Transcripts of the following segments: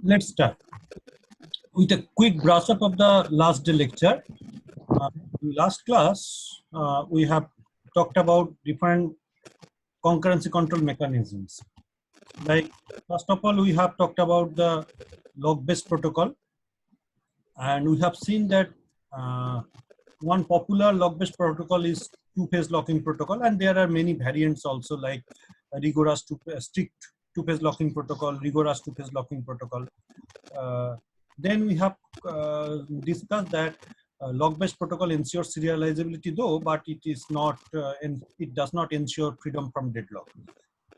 Let's start with a quick brush up of the last day lecture. In last class, we have talked about different concurrency control mechanisms. Like, first of all, we have talked about the log-based protocol, and we have seen that one popular log-based protocol is two-phase locking protocol, and there are many variants also, like rigorous strict two-phase locking protocol, rigorous two-phase locking protocol. Then we have discussed that log-based protocol ensures serializability, though, but it is not. It does not ensure freedom from deadlock.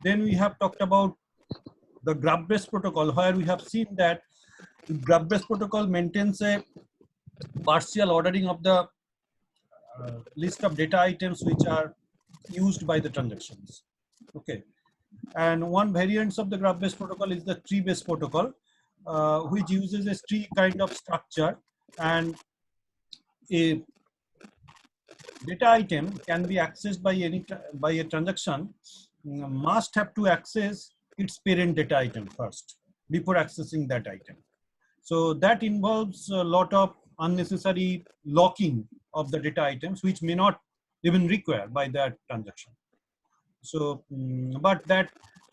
Then we have talked about the graph-based protocol, where we have seen that graph-based protocol maintains a partial ordering of the list of data items which are used by the transactions. Okay, and one variant of the graph-based protocol is the tree-based protocol, which uses a tree kind of structure, and a data item can be accessed by a transaction must have to access its parent data item first before accessing that item. So that involves a lot of unnecessary locking of the data items, which may not even require by that transaction. So, but that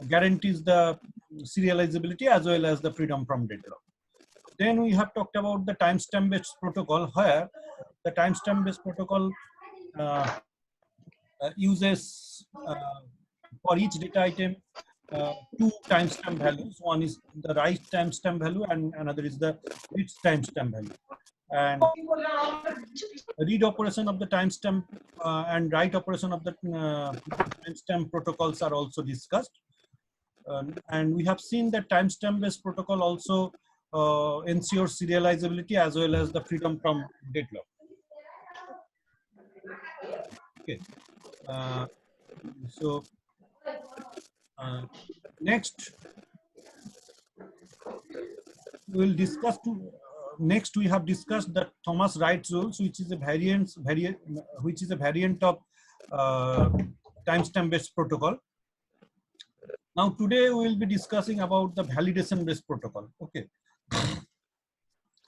guarantees the serializability as well as the freedom from deadlock. Then we have talked about the timestamp-based protocol, where the timestamp-based protocol uses for each data item two timestamp values. One is the write timestamp value, and another is the read timestamp value. And read operation of the timestamp and write operation of the timestamp protocols are also discussed. And we have seen that timestamp-based protocol also ensures serializability as well as the freedom from deadlock. Okay. So next we will discuss next we have discussed the Thomas Wright rules, which is a variant of timestamp-based protocol. Now today we will be discussing about the validation-based protocol. Okay,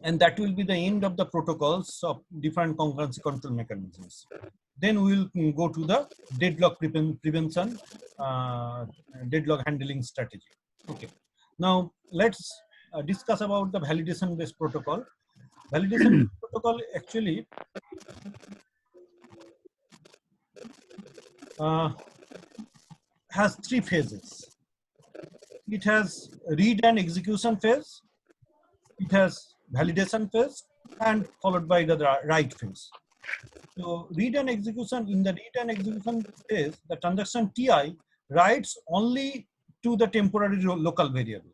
and that will be the end of the protocols of different concurrency control mechanisms. Then we will go to the deadlock prevention, deadlock handling strategy. Okay, now let's discuss about the validation-based protocol. Validation protocol actually has three phases. It has read and execution phase, it has validation phase, and followed by the write phase. So read and execution, in the read and execution phase, the transaction TI writes only to the temporary local variable.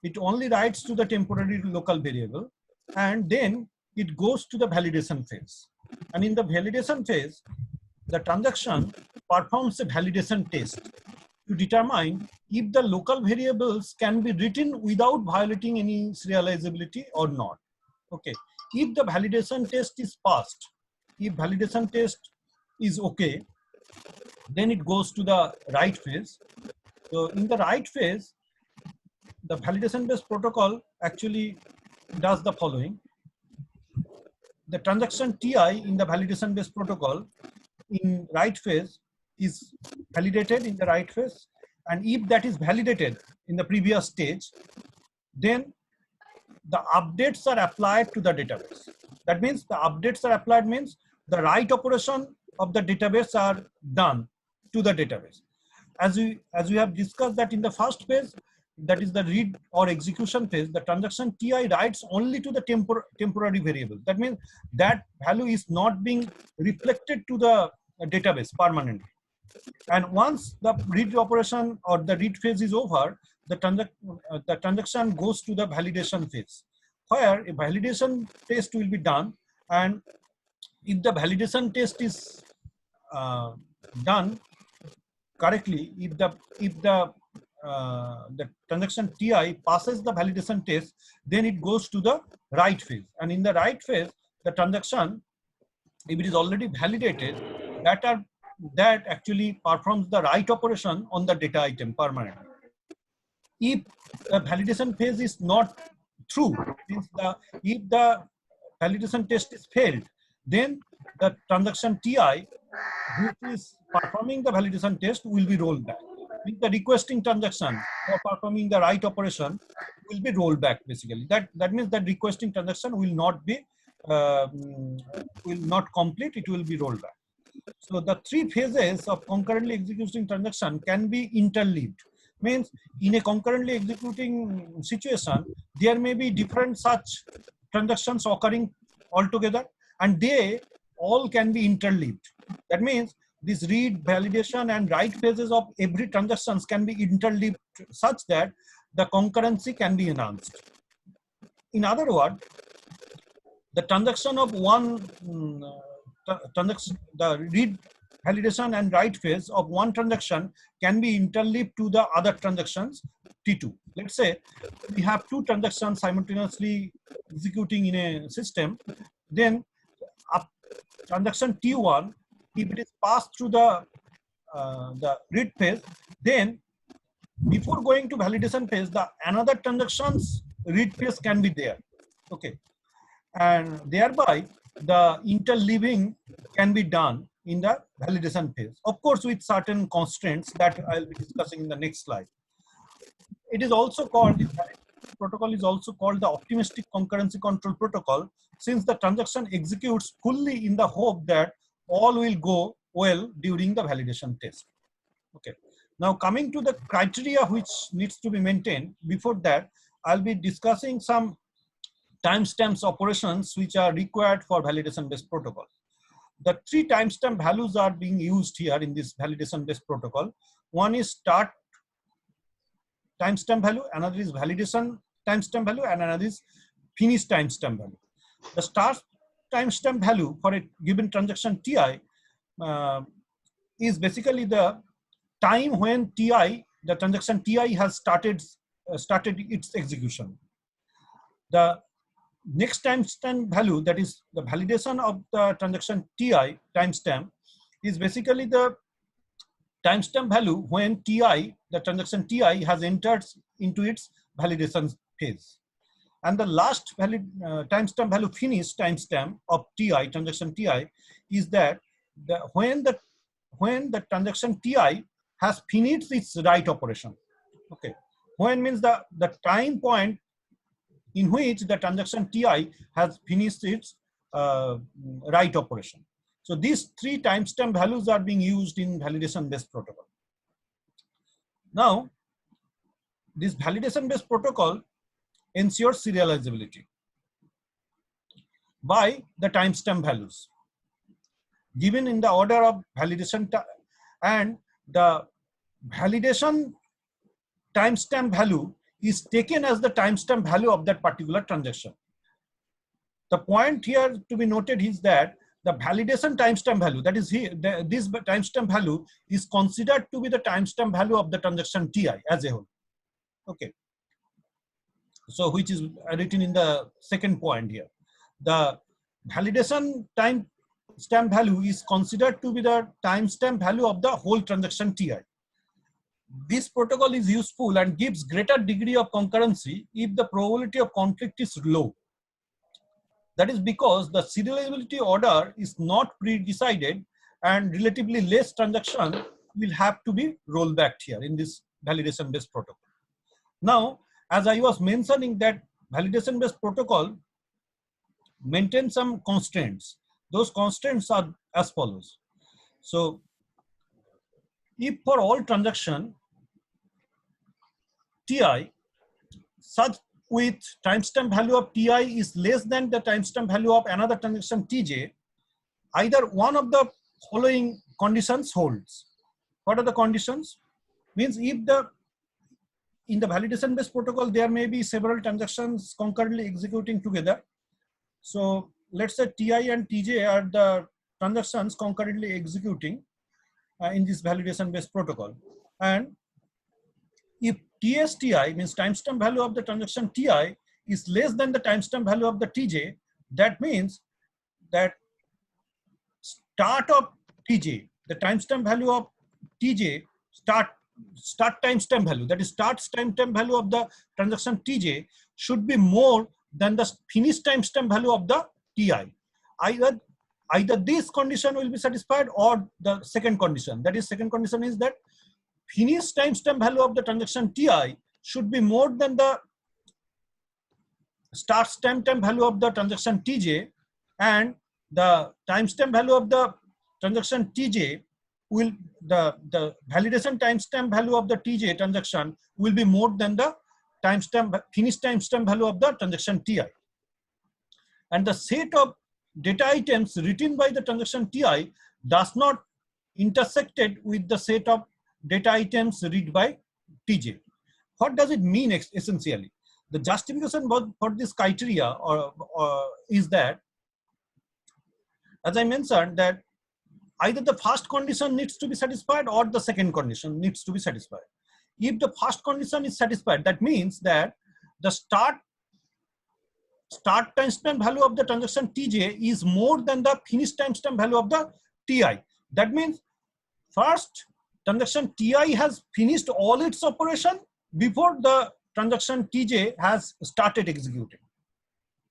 It only writes to the temporary local variable, and then it goes to the validation phase. And in the validation phase, the transaction performs a validation test to determine if the local variables can be written without violating any serializability or not. Okay, if the validation test is passed, if validation test is okay, then it goes to the write phase. So in the write phase, the validation-based protocol actually does the following. The transaction TI in the validation-based protocol in write phase is validated in the write phase, and if that is validated in the previous stage, then the updates are applied to the database. That means the updates are applied means the write operation of the database are done to the database. As we have discussed that in the first phase, that is the read or execution phase, the transaction TI writes only to the temporary variable. That means that value is not being reflected to the database permanently. And once the read operation or the read phase is over, the transaction goes to the validation phase, where a validation test will be done. And if the validation test is done correctly, if the transaction TI passes the validation test, then it goes to the write phase. And in the write phase, the transaction, if it is already validated, that actually performs the write operation on the data item permanently. If the validation phase is not true, means if the validation test is failed, then the transaction Ti, which is performing the validation test, will be rolled back. Means the requesting transaction for performing the right operation will be rolled back. Basically, that means that requesting transaction will not be will not complete. It will be rolled back. So the three phases of concurrently executing transaction can be interleaved. Means in a concurrently executing situation, there may be different such transactions occurring altogether, and they all can be interleaved. That means this read, validation, and write phases of every transactions can be interleaved such that the concurrency can be enhanced. In other words, the transaction of one transaction, the read, validation, and write phase of one transaction can be interleaved to the other transactions T2. Let's say we have two transactions simultaneously executing in a system. Then transaction T1, if it is passed through the read phase, then before going to validation phase, the another transactions read phase can be there. Okay, and thereby the interleaving can be done in the validation phase, of course with certain constraints that I'll be discussing in the next slide. It is also called, this protocol is also called the optimistic concurrency control protocol, since the transaction executes fully in the hope that all will go well during the validation test. Okay, now coming to the criteria which needs to be maintained. Before that, I'll be discussing some timestamps operations which are required for validation based protocol. The three timestamp values are being used here in this validation based protocol. One is start timestamp value, another is validation timestamp value, and another is finish timestamp value. The start timestamp value for a given transaction Ti is basically the time when Ti, the transaction Ti has started its execution. The next timestamp value, that is the validation of the transaction Ti timestamp, is basically the timestamp value when Ti, the transaction Ti, has entered into its validation phase. And the last timestamp value, finish timestamp of Ti, transaction Ti, is that when the transaction Ti has finished its write operation. Okay, when means the time point in which the transaction Ti has finished its write operation. So these three timestamp values are being used in validation based protocol. Now, this validation based protocol ensures serializability by the timestamp values given in the order of validation, and the validation timestamp value is taken as the timestamp value of that particular transaction. The point here to be noted is that the validation timestamp value, that is here, this timestamp value is considered to be the timestamp value of the transaction Ti as a whole. Okay, so which is written in the second point here. The validation timestamp value is considered to be the timestamp value of the whole transaction Ti. This protocol is useful and gives greater degree of concurrency if the probability of conflict is low. That is because the serializability order is not pre-decided and relatively less transaction will have to be rolled back here in this validation based protocol. Now, as I was mentioning, that validation based protocol maintains some constraints. Those constraints are as follows. So if for all transaction Ti such with timestamp value of Ti is less than the timestamp value of another transaction Tj, either one of the following conditions holds. What are the conditions? Means if in the validation based protocol there may be several transactions concurrently executing together. So let's say Ti and Tj are the transactions concurrently executing in this validation based protocol, and if TSTI means timestamp value of the transaction Ti is less than the timestamp value of the Tj, that means that start of Tj, the timestamp value of Tj start start timestamp value, that is start timestamp value of the transaction Tj should be more than the finish timestamp value of the Ti. Either this condition will be satisfied or the second condition. That is, second condition is that finish timestamp value of the transaction Ti should be more than the start timestamp value of the transaction Tj, and the timestamp value of the transaction Tj will, the validation timestamp value of the Tj transaction will be more than the finish timestamp value of the transaction Ti. And the set of data items written by the transaction Ti does not intersected with the set of data items read by Tj. What does it mean essentially? The justification for this criteria is that, as I mentioned, that either the first condition needs to be satisfied or the second condition needs to be satisfied. If the first condition is satisfied, that means that the start timestamp value of the transaction Tj is more than the finish timestamp value of the Ti. That means first transaction Ti has finished all its operation before the transaction Tj has started executing.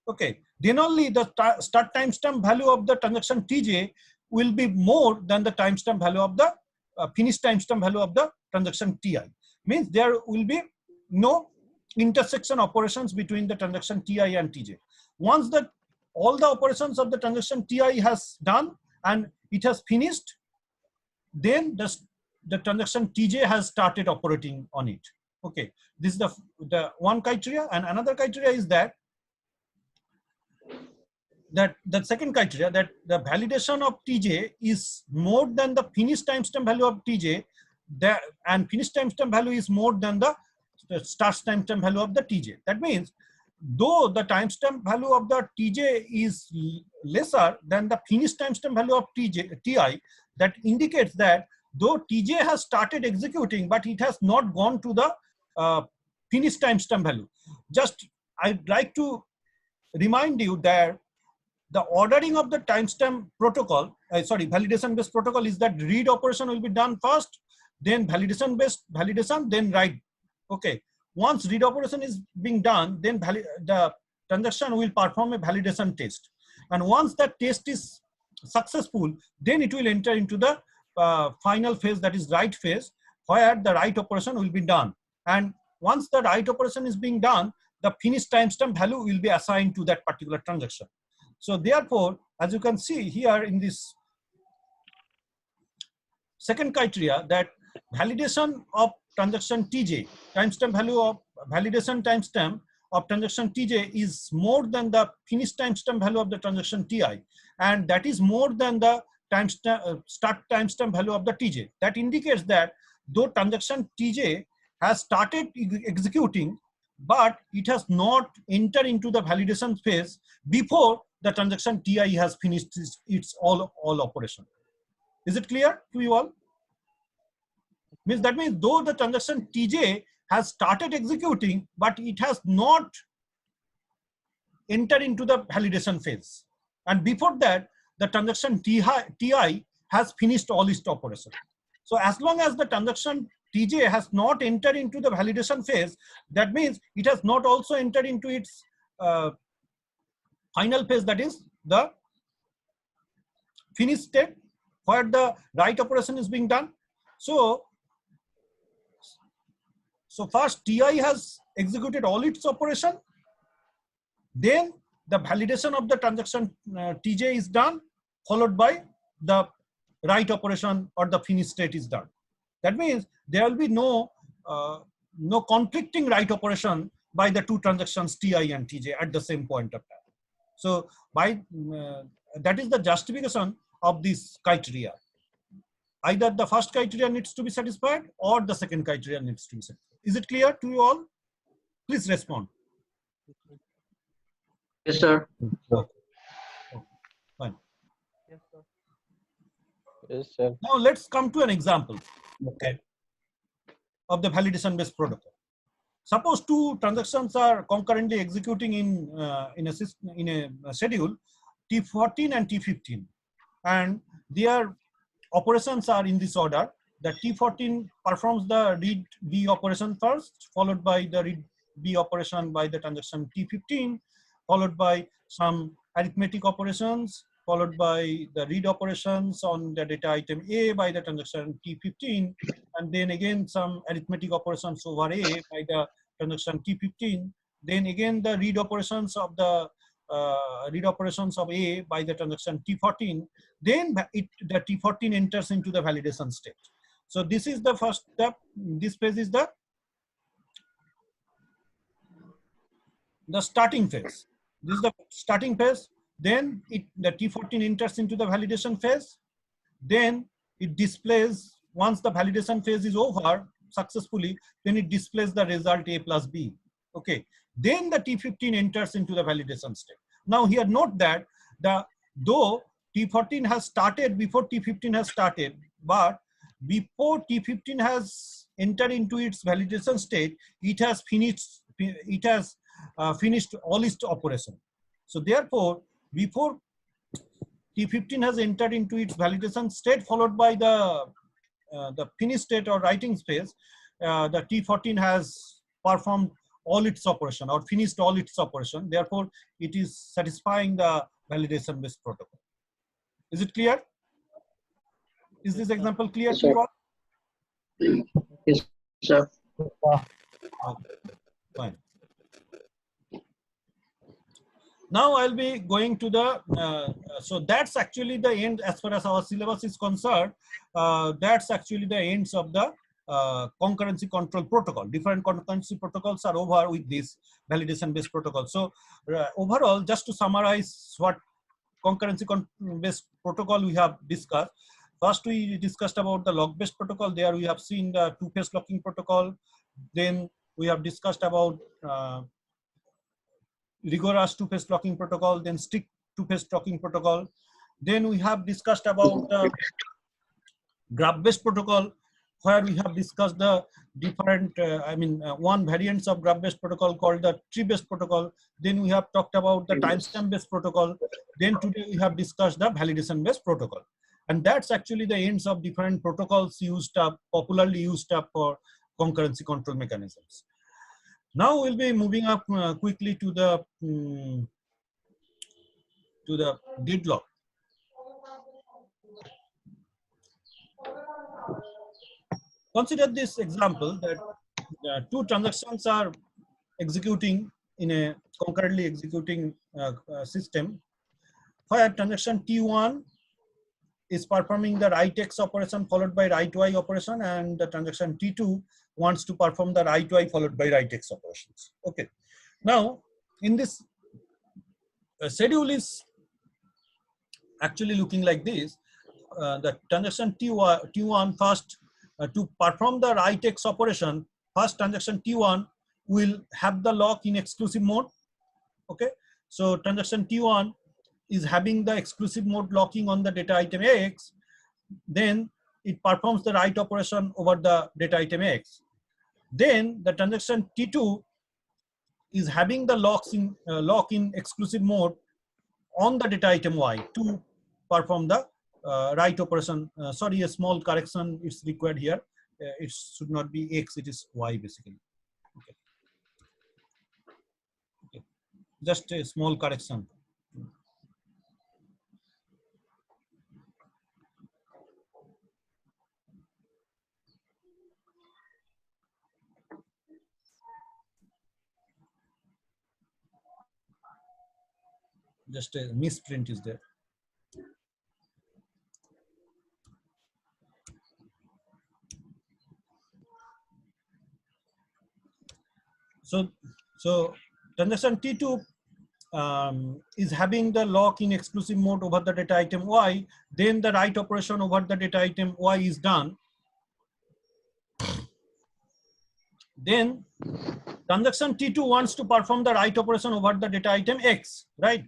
Okay, then only the start timestamp value of the transaction Tj will be more than the timestamp value of the finish timestamp value of the transaction Ti. Means there will be no intersection operations between the transaction Ti and Tj. Once that all the operations of the transaction Ti has done and it has finished, then the transaction Tj has started operating on it. Okay, this is the one criteria, and another criteria is that the second criteria, that the validation of Tj is more than the finish timestamp value of Tj, and finish timestamp value is more than the start timestamp value of the Tj. That means though the timestamp value of the Tj is lesser than the finish timestamp value of Ti, that indicates that though Tj has started executing, but it has not gone to the finish timestamp value. Just I'd like to remind you that the ordering of the timestamp protocol, validation based protocol, is that read operation will be done first, then validation based validation, then write. Okay, once read operation is being done, then the transaction will perform a validation test, and once that test is successful, then it will enter into the final phase, that is write phase, where the write operation will be done. And once the write operation is being done, the finish timestamp value will be assigned to that particular transaction. So therefore, as you can see here in this second criteria, that validation of transaction Tj, timestamp value of validation timestamp of transaction Tj is more than the finish timestamp value of the transaction Ti, and that is more than the start timestamp value of the Tj. That indicates that though transaction Tj has started executing, but it has not entered into the validation phase before the transaction Ti has finished its all operation. Is it clear to you all? That means though the transaction Tj has started executing, but it has not entered into the validation phase, and before that the transaction Ti has finished all its operation. So as long as the transaction Tj has not entered into the validation phase, that means it has not also entered into its final phase, that is the finish state, where the write operation is being done. So first Ti has executed all its operation, then the validation of the transaction Tj is done, followed by the write operation or the finish state is done. That means there will be no conflicting write operation by the two transactions Ti and Tj at the same point of time. So that is the justification of this criteria. Either the first criteria needs to be satisfied or the second criteria needs to be satisfied. Is it clear to you all? Please respond. Yes, sir. Okay. Fine. Yes, sir. Yes, sir. Now let's come to an example, okay, of the validation based protocol. Suppose two transactions are concurrently executing in a schedule T14 and T15, and their operations are in this order. the T14 performs the read B operation first, followed by the read B operation by the transaction T15, followed by some arithmetic operations, followed by the read operations on the data item A by the transaction T15, and then again some arithmetic operations over A by the transaction T15, then again the read operations of the A by the transaction T14, then the T14 enters into the validation state. So this is the first step. This phase is the starting phase. This is the starting phase. Then the T14 enters into the validation phase. Then it displays, once the validation phase is over successfully, then it displays the result A plus B. Okay. Then the T15 enters into the validation state. Now here note that though T14 has started before T15 has started, but before T15 has entered into its validation state, it has finished all its operation. So therefore, before T15 has entered into its validation state, followed by the finished state or writing phase, the T14 has performed all its operation or finished all its operation. Therefore, it is satisfying the validation-based protocol. Is it clear? Is this example clear to you all? Yes, sir. Okay, fine. Now I'll be going to the, so that's actually the end as far as our syllabus is concerned. That's actually the ends of the concurrency control protocol. Different concurrency protocols are over with this validation based protocol. So overall, just to summarize what concurrency based protocol we have discussed. First, we discussed about the lock based protocol. There we have seen the two-phase locking protocol. Then we have discussed about rigorous two-phase locking protocol, then strict two-phase locking protocol. Then we have discussed about graph-based protocol, where we have discussed the different, one variants of graph-based protocol called the tree-based protocol. Then we have talked about the timestamp-based protocol. Then today we have discussed the validation-based protocol. And that's actually the ends of different protocols used up, popularly used up for concurrency control mechanisms. Now we'll be moving up quickly to the deadlock. Consider this example that two transactions are executing in a concurrently executing system, where transaction T1 is performing the write X operation followed by write Y operation, and the transaction T2 wants to perform the write Y followed by write X operations. Okay. Now, in this schedule is actually looking like this. The transaction T1 first, to perform the write X operation, first transaction T1 will have the lock in exclusive mode. Okay. So transaction T1 is having the exclusive mode locking on the data item X. Then it performs the write operation over the data item X. Then the transaction T2 is having the lock in exclusive mode on the data item Y to perform the write operation. Sorry, a small correction is required here. It should not be X, it is Y basically. Okay. Okay. Just a small correction. Just a misprint is there. So transaction T2 is having the lock in exclusive mode over the data item Y. Then the write operation over the data item Y is done. Then transaction T2 wants to perform the write operation over the data item X, right?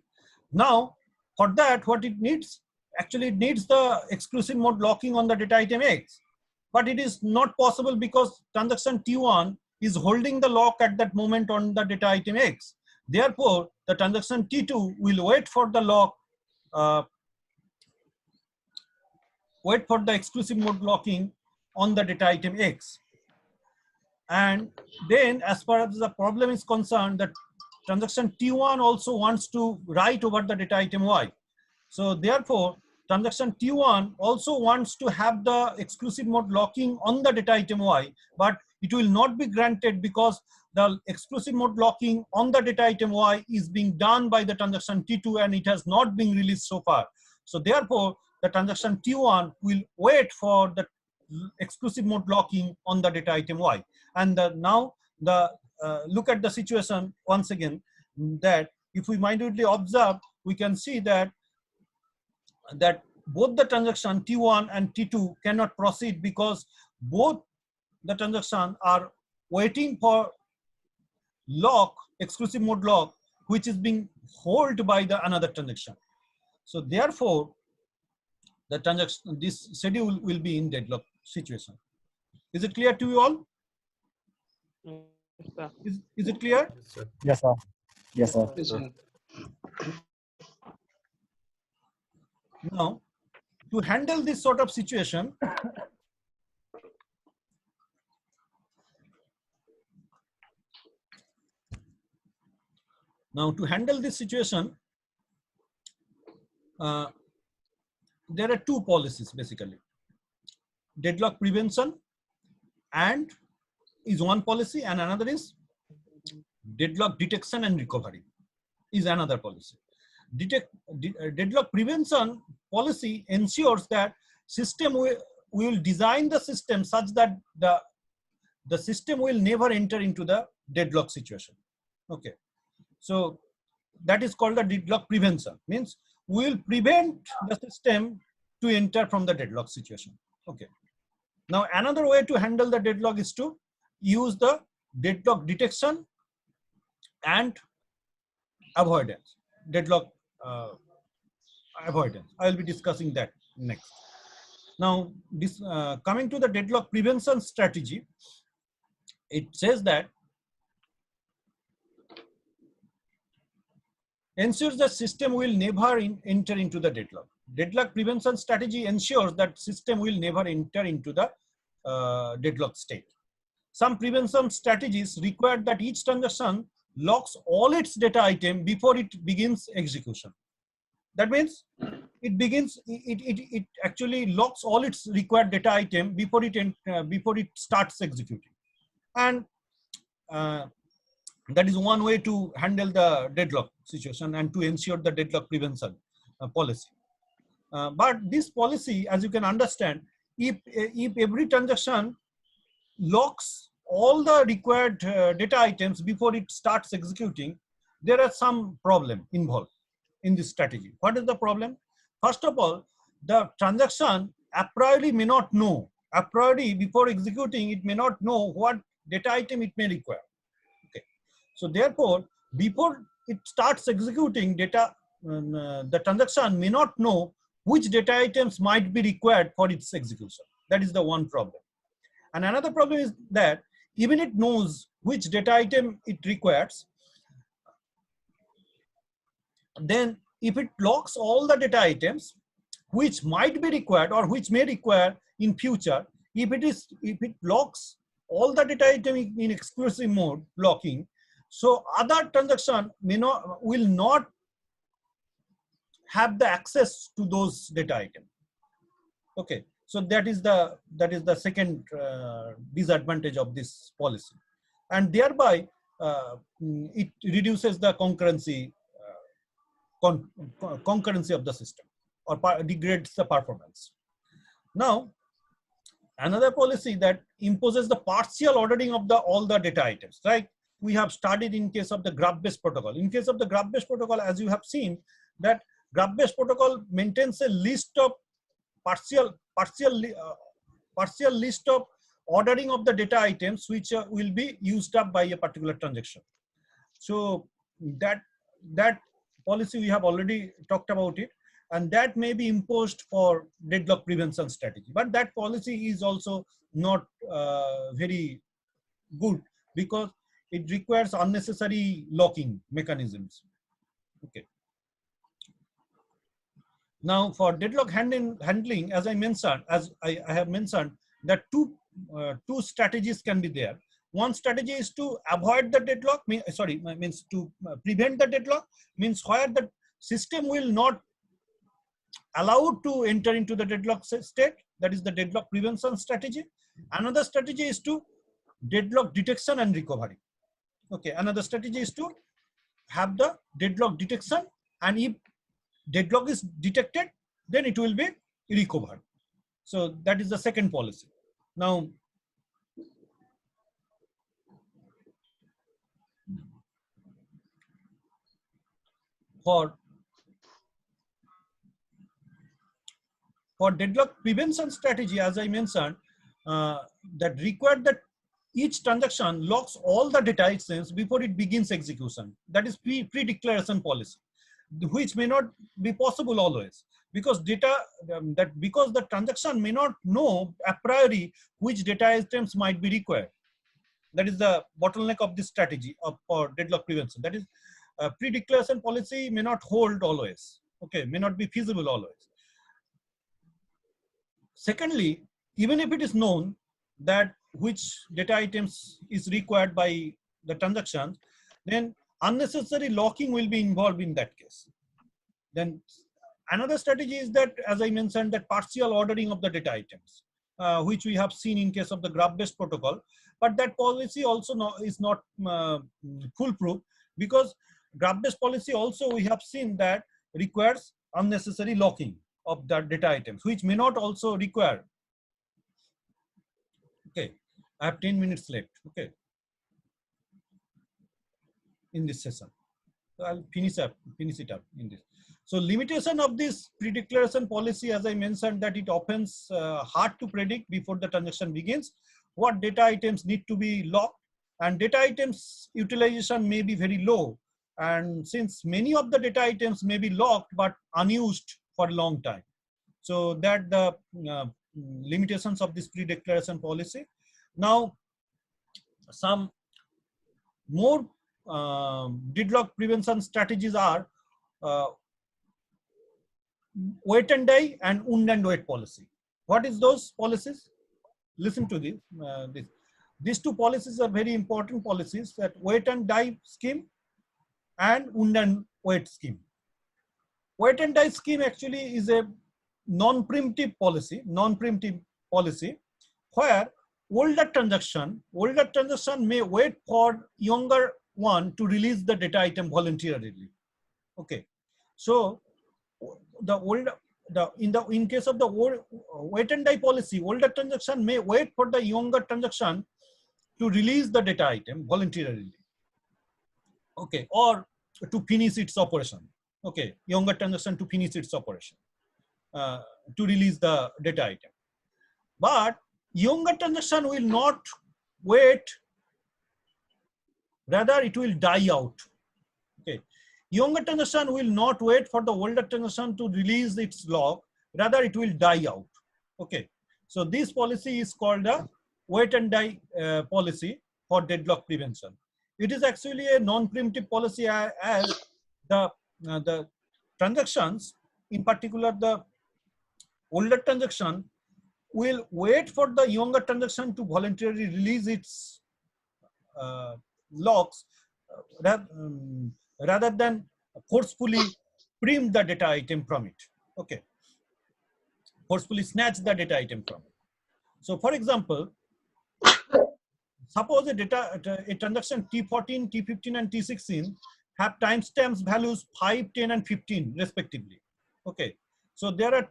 Now, for that, what it needs, actually it needs the exclusive mode locking on the data item X, but it is not possible because transaction T1 is holding the lock at that moment on the data item X. Therefore, the transaction T2 will wait for the lock, wait for the exclusive mode locking on the data item X. And then as far as the problem is concerned, that transaction T1 also wants to write over the data item Y. So therefore, transaction T1 also wants to have the exclusive mode locking on the data item Y, but it will not be granted because the exclusive mode locking on the data item Y is being done by the transaction T2 and it has not been released so far. So therefore, the transaction T1 will wait for the exclusive mode locking on the data item Y. And now look at the situation once again, that if we minutely observe, we can see that both the transaction T1 and T2 cannot proceed because both the transactions are waiting for lock, exclusive mode lock, which is being held by the another transaction. So therefore, the transaction, this schedule will be in deadlock situation. Is it clear to you all? Yes, sir. Is it clear? Yes, sir. Yes, sir. Yes, sir. Now, to handle this sort of situation, there are two policies basically. Deadlock prevention and is one policy, and another is deadlock detection and recovery is another policy. Deadlock prevention policy ensures that we will design the system such that the system will never enter into the deadlock situation. Okay, so that is called the deadlock prevention, means we will prevent the system to enter from the deadlock situation. Okay, now another way to handle the deadlock is to use the deadlock detection and avoidance, deadlock avoidance. I will be discussing that next. Now, this coming to the deadlock prevention strategy, it says that ensures the system will never enter into the deadlock. Deadlock prevention strategy ensures that system will never enter into the deadlock state. Some prevention strategies require that each transaction locks all its data item before it begins execution. That means it actually locks all its required data item before it starts executing. And that is one way to handle the deadlock situation and to ensure the deadlock prevention policy. But this policy, as you can understand, if every transaction locks all the required data items before it starts executing, there are some problem involved in this strategy. What is the problem? First of all, the transaction a priori may not know. A priori, before executing, it may not know what data item it may require. Okay. So therefore, before it starts executing data, the transaction may not know which data items might be required for its execution. That is the one problem. And another problem is that even it knows which data item it requires, then if it locks all the data items which might be required or which may require in future, if it locks all the data item in exclusive mode locking, so other transaction will not have the access to those data items. Okay, so that is the second disadvantage of this policy, and thereby it reduces the concurrency of the system or degrades the performance. Now, another policy that imposes the partial ordering of all the data items, right? We have studied in case of the graph-based protocol. In case of the graph-based protocol, as you have seen, that graph-based protocol maintains a list of partial list of ordering of the data items which will be used up by a particular transaction. So that policy we have already talked about it, and that may be imposed for deadlock prevention strategy. But that policy is also not very good because it requires unnecessary locking mechanisms. Okay. Now, for deadlock handling, as I have mentioned, that two strategies can be there. One strategy is to avoid the deadlock, means to prevent the deadlock, means where the system will not allow to enter into the deadlock state, that is the deadlock prevention strategy. Another strategy is to deadlock detection and recovery. Okay, another strategy is to have the deadlock detection, and if deadlock is detected, then it will be recovered. So that is the second policy. Now, for deadlock prevention strategy, as I mentioned, that required that each transaction locks all the data items before it begins execution. That is pre-declaration policy, which may not be possible always, because because the transaction may not know a priori which data items might be required. That is the bottleneck of this strategy for deadlock prevention. That is, pre-declaration policy may not hold always. Okay, may not be feasible always. Secondly, even if it is known that which data items is required by the transaction, then unnecessary locking will be involved in that case. Then another strategy is that, as I mentioned, that partial ordering of the data items, which we have seen in case of the graph-based protocol. But that policy also is not foolproof, because graph-based policy also we have seen that requires unnecessary locking of the data items, which may not also require. Okay, I have 10 minutes left. Okay, in this session, so I'll finish it up in this. So limitation of this pre-declaration policy, as I mentioned, that it often hard to predict before the transaction begins what data items need to be locked, and data items utilization may be very low. And since many of the data items may be locked but unused for a long time, so that the limitations of this pre-declaration policy. Now, some more deadlock prevention strategies are wait and die and wound and wait policy. What is those policies? Listen to this. These two policies are very important policies, that wait and die scheme and wound and wait scheme. Wait and die scheme actually is a non-preemptive policy, where older transaction may wait for younger one to release the data item voluntarily. Okay, so in case of the wait and die policy, older transaction may wait for the younger transaction to release the data item voluntarily. Okay, or to finish its operation. Okay, younger transaction to finish its operation, to release the data item. But younger transaction will not wait, rather it will die out. Okay, younger transaction will not wait for the older transaction to release its lock, rather it will die out. Okay, so this policy is called a wait and die policy for deadlock prevention. It is actually a non-preemptive policy, as the transactions, in particular the older transaction, will wait for the younger transaction to voluntarily release its locks, rather than forcefully preempt the data item from it. Okay, forcefully snatch the data item from it. So, for example, suppose a transaction T14, T15, and T16 have timestamps values 5, 10, and 15 respectively. Okay, so there are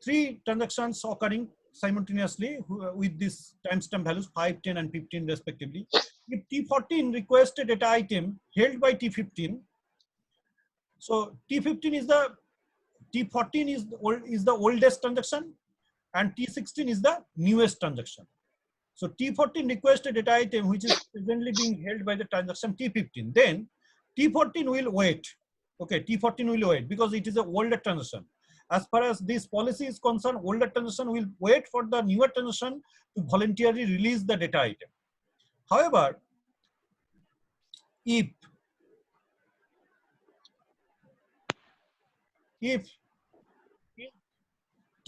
3 transactions occurring simultaneously with this timestamp values 5, 10, and 15 respectively. If T14 requests a data item held by T15, so T14 is the oldest transaction, and T16 is the newest transaction. So T14 requests a data item which is presently being held by the transaction T15. Then T14 will wait. Okay, T14 will wait because it is an older transaction. As far as this policy is concerned, older transaction will wait for the newer transaction to voluntarily release the data item. However, if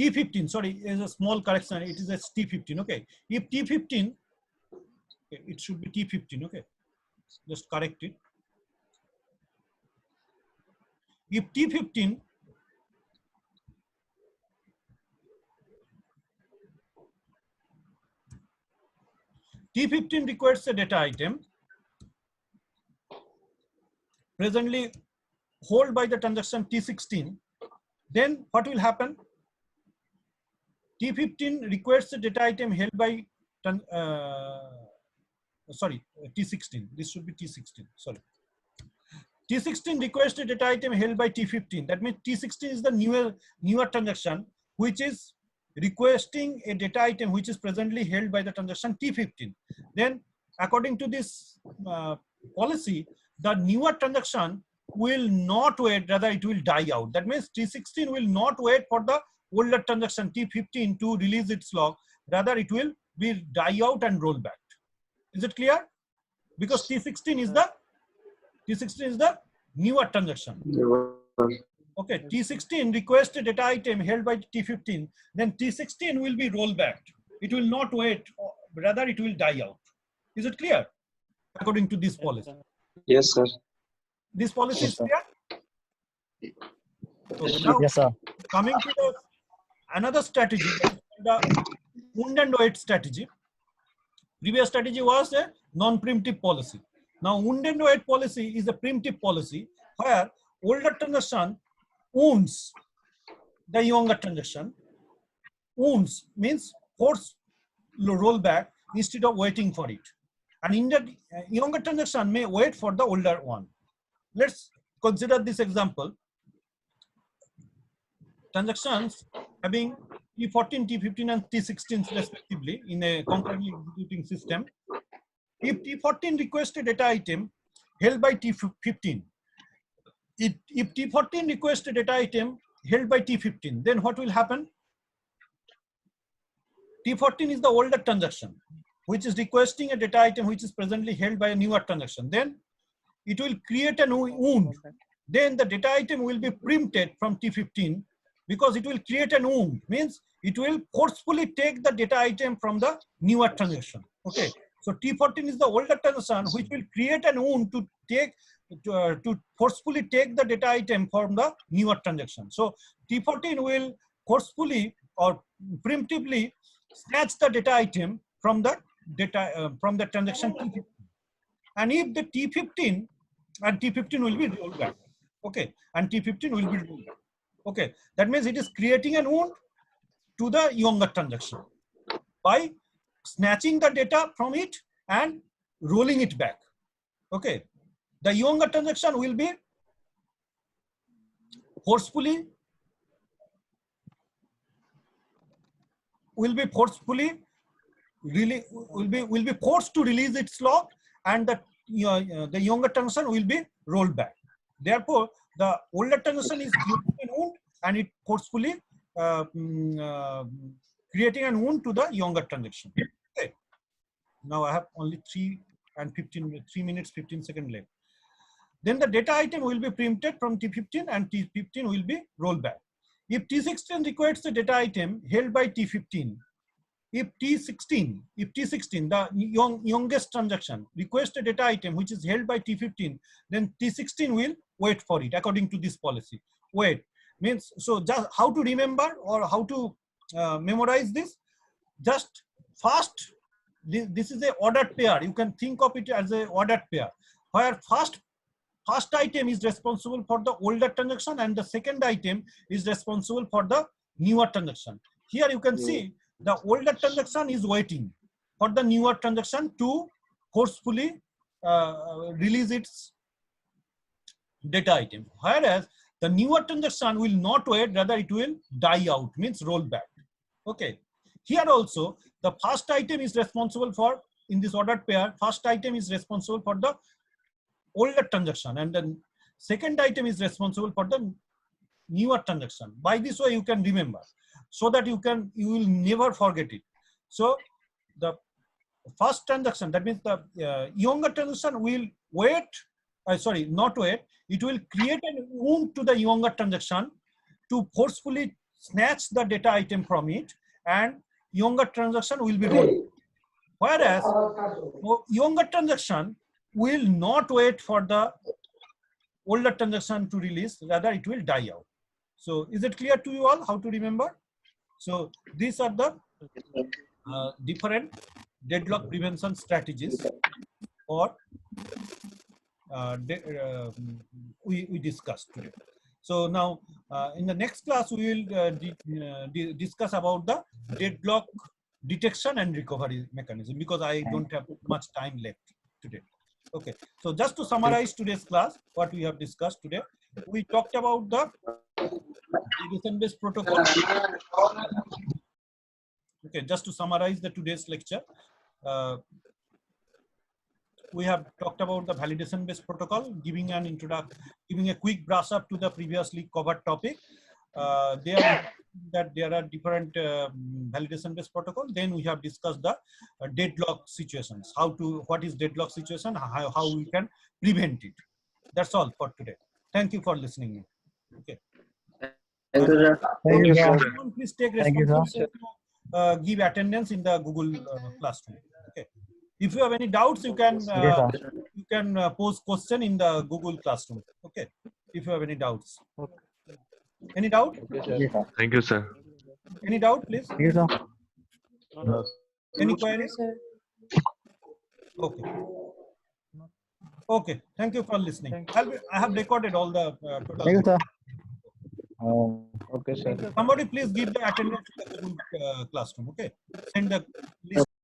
T15, sorry, is a small correction. It is a T15. Okay. If T15, okay, it should be T15. Okay. Just correct it. If T15 requires a data item presently held by the transaction T16, then what will happen? T15 requires a data item held by T16. This should be T16. Sorry. T16 requires a data item held by T15. That means T16 is the newer transaction which is requesting a data item which is presently held by the transaction T15. Then according to this policy, the newer transaction will not wait, rather it will die out. That means T16 will not wait for the older transaction T15 to release its lock, rather it will be die out and roll back. Is it clear? Because T16 is the newer transaction. Okay, T16 requests a data item held by T15, then T16 will be rolled back. It will not wait, rather it will die out. Is it clear? According to this policy. Yes, sir. This policy is clear? So now, Yes, sir. coming to another strategy, the wound and wait strategy. Previous strategy was a non-preemptive policy. Now, wound and wait policy is a preemptive policy where older transaction wounds the younger transaction. Wounds means force rollback instead of waiting for it. And in the younger transaction may wait for the older one. Let's consider this example. Transactions having T14, T15 and T16 respectively in a concurrently executing system. If T14 requests a data item held by T15, if T14 requests a data item held by T15, then what will happen? T14 is the older transaction which is requesting a data item which is presently held by a newer transaction. Then it will create a wound. Then the data item will be preempted from T15 because it will create a wound, means it will forcefully take the data item from the newer transaction. Okay, so T14 is the older transaction which will create a wound to forcefully take the data item from the newer transaction. So T14 will forcefully or preemptively snatch the data item from the transaction T15. And if the T15 and T15 will be rolled back. Okay, and T15 will be rolled back. Okay, that means it is creating a wound to the younger transaction by snatching the data from it and rolling it back. Okay, the younger transaction will be forcefully will be forced to release its lock, and the younger transaction will be rolled back. Therefore, the older transaction is creating a wound and it forcefully creating a wound to the younger transaction. Okay. Now I have only 3 minutes 15 seconds left. Then the data item will be preempted from T15 and T15 will be rolled back. If T16 requires the data item held by T15, if T16, the youngest transaction requests a data item which is held by T15, then T16 will wait for it according to this policy. Wait means, so just how to remember or how to memorize this? Just first, this is a ordered pair. You can think of it as a ordered pair, where first item is responsible for the older transaction and the second item is responsible for the newer transaction. Here you can see the older transaction is waiting for the newer transaction to forcefully release its data item, whereas the newer transaction will not wait, rather it will die out, means roll back. Okay, here also the first item is responsible for, in this ordered pair, first item is responsible for the older transaction and the second item is responsible for the newer transaction. By this way you can remember, so that you will never forget it. So the first transaction, that means the younger transaction will wait, not wait, it will create a wound to the younger transaction to forcefully snatch the data item from it, and younger transaction will be rolled. Whereas younger transaction will not wait for the older transaction to release, rather it will die out. So is it clear to you all how to remember? So these are the different deadlock prevention strategies or we discussed today. So now in the next class we will discuss about the deadlock detection and recovery mechanism, because I don't have much time left today. Okay, so just to summarize today's class, what we have discussed today, we talked about the validation-based protocol. Okay, just to summarize the today's lecture, we have talked about the validation-based protocol, giving an introduction, giving a quick brush up to the previously covered topic. There are different validation-based protocol. Then we have discussed the deadlock situations, what is deadlock situation, how we can prevent it. That's all for today. Thank you for listening. Okay. Thank you, sir. Thank you, sir. Everyone please take Thank you, sir. responsibility to give attendance in the Google Classroom. Okay. If you have any doubts, you can Yes, sir. pose question in the Google Classroom. Okay. If you have any doubts. Okay. Any doubt? Yes, sir. Thank you, sir. Any doubt, please? Thank you, sir. Any queries? Okay. Okay. Thank you for listening. I have recorded all the total. Thank you, sir. Okay, sir. Somebody please give the attendance to the Google Classroom. Okay. Send the list.